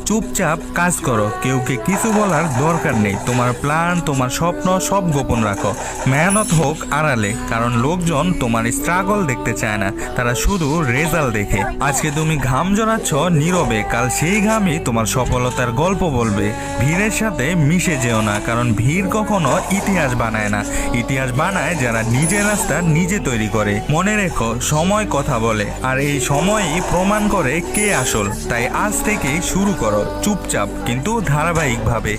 চুপচাপ কাজ করো, কেউকে কিছু বলার দরকার নেই। তোমার প্ল্যান, তোমার স্বপ্ন সব গোপন রাখো। মেহনত হোক আড়ালে, কারণ লোকজন তোমার স্ট্রাগল দেখতে চায় না, তারা শুধু রেজাল্ট দেখে। আজকে তুমি ঘাম জড়াচ্ছ নীরবে, কাল সেই ঘামই তোমার সফলতার গল্প বলবে। ভিড়ের সাথে মিশে যেও না, কারণ ভিড় কখনো ইতিহাস বানায় না, ইতিহাস বানায় যারা নিজের রাস্তা নিজে তৈরি করে। মনে রেখো, সময় কথা বলে, আর এই সময়ই প্রমাণ করে কে আসল। তাই আজ থেকেই শুরু করো, চুপচাপ কিন্তু ধারাবাহিকভাবে।